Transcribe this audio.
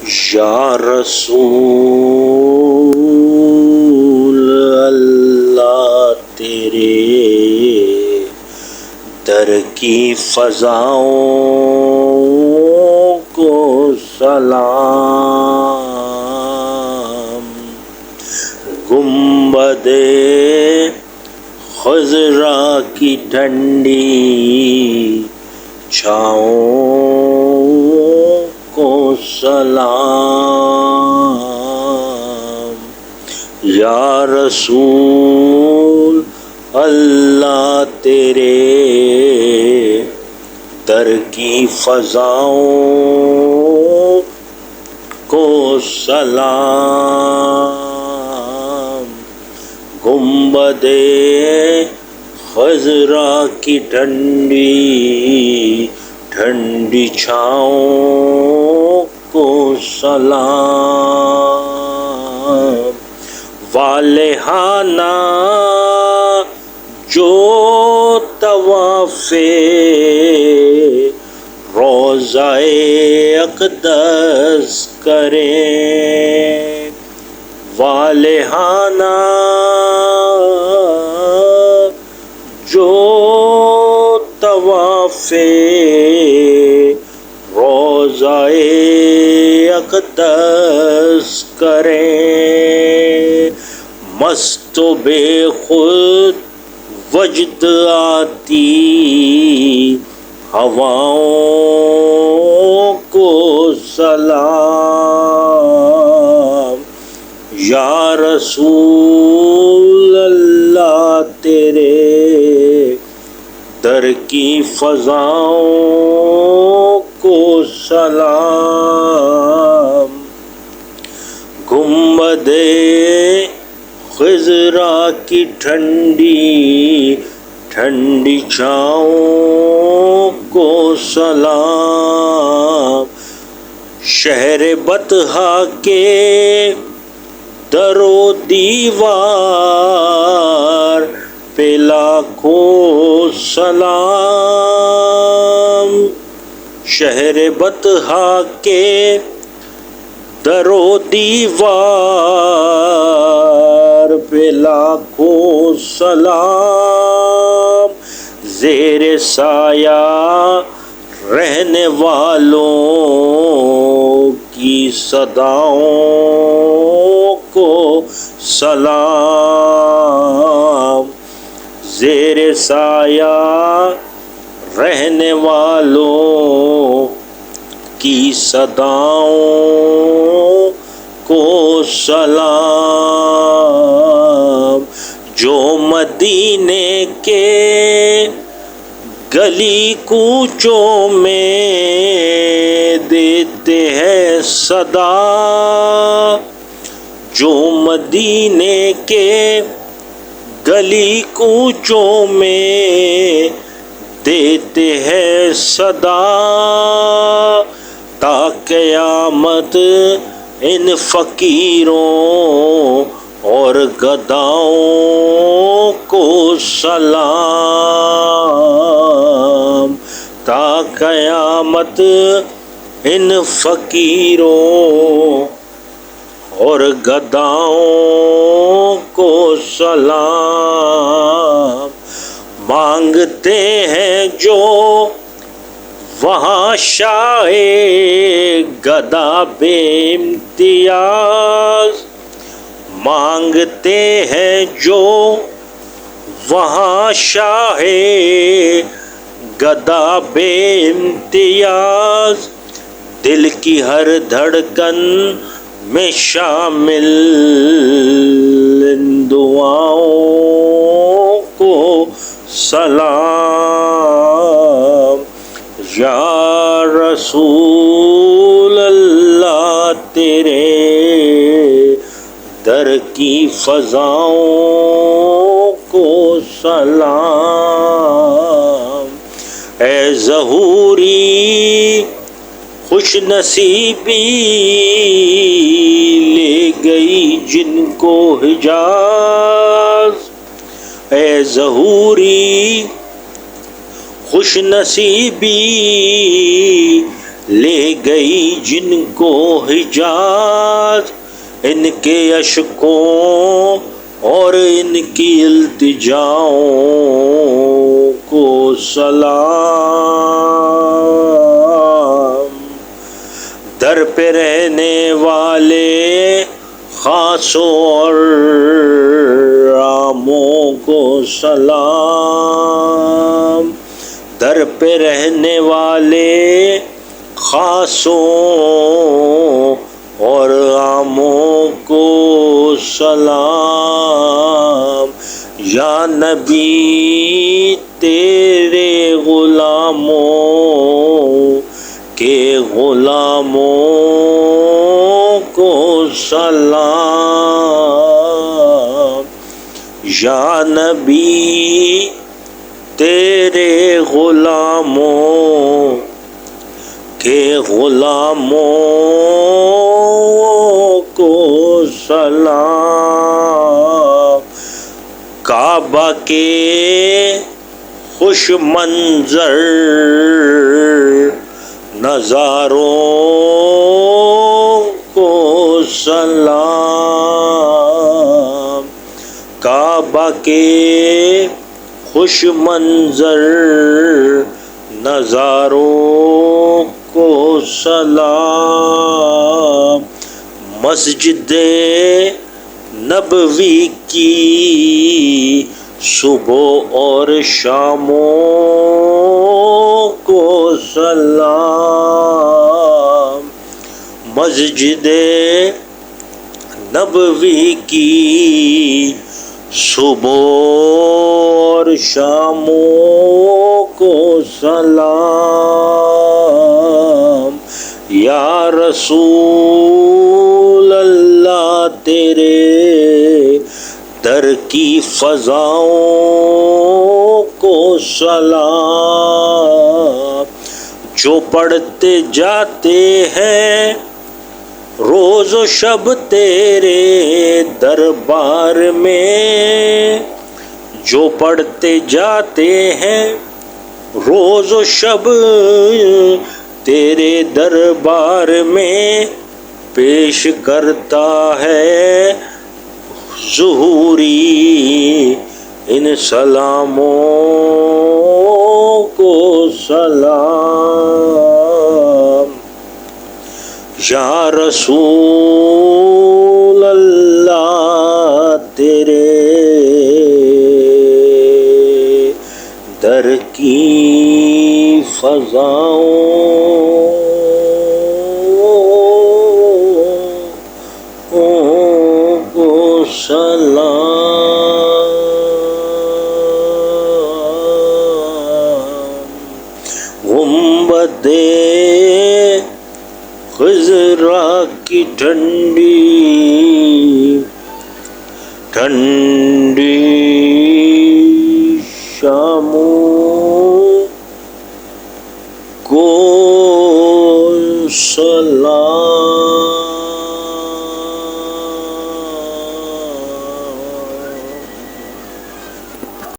یا رسول اللہ تیرے در کی فضاؤں کو سلام، گنبد خضرا کی ٹھنڈی چھاؤں کو سلام، یا رسول اللہ تیرے در کی فضاؤں کو سلام، گنبد خضرا کی ٹھنڈی چھاؤں کو سلام، والہانہ جو طواف روضہ اقدس کریں، والہانہ جو طواف روضہ اقدس کریں، مست و بے خود وجد آتی ہواؤں کو سلام، یا رسول اللہ تیرے در کی فضاؤں کو سلام، گنبد خضرا کی ٹھنڈی چھاؤں کو سلام، شہر بطحا کے در و دیوار پہ لاکھوں سلام، شہر بطحا کے در و دیوار پہ لاکھوں سلام، زیر سایہ رہنے والوں کی صداؤں کو سلام، زیر سایہ رہنے والوں کی صداؤں کو سلام، جو مدینے کے گلی کوچوں میں دیتے ہیں صدا، جو مدینے کے گلی کوچوں میں دیتے ہیں صدا، تا قیامت ان فقیروں اور گداؤں کو سلام، تا قیامت ان فقیروں اور گداؤں کو سلام، مانگتے ہیں جو وہاں شاہ گدا بے امتیاز، مانگتے ہیں جو وہاں شاہ گدا بے امتیاز، دل کی ہر دھڑکن میں شامل ان دعاؤں کو سلام، یا رسول اللہ تیرے در کی فضاؤں کو سلام، اے ظہوری خوش نصیبی لے گئی جن کو حجاز، اے ظہوری خوش نصیبی لے گئی جن کو حجاز، ان کے اشکوں اور ان کی التجاؤں کو سلام۔ در پہ رہنے والے خاصوں اور عاموں کو سلام۔ در پہ رہنے والے خاصوں اور عاموں کو سلام۔ یا نبی تیرے غلاموں کے غلاموں کو سلام۔ یا نبی تیرے غلاموں کے غلاموں کو سلام۔ کعبہ کے خوش منظر نظاروں کو سلام۔ کعبہ کے خوش منظر نظاروں کو سلام۔ مسجد نبوی کی صبح اور شاموں کو سلام۔ مسجد نبوی کی صبح اور شاموں کو سلام۔ یا رسول اللہ تیرے در کی فضاؤں کو سلام۔ جو پڑھتے جاتے ہیں روز و شب تیرے دربار میں، جو پڑھتے جاتے ہیں روز و شب تیرے دربار میں، پیش کرتا ہے ظہوری ان سلاموں کو سلام۔ یا رسول اللہ تیرے در کی فضاؤں کو سلام۔ گنبد خضرا کی ٹھنڈی ٹھنڈی شاموں کو سلام۔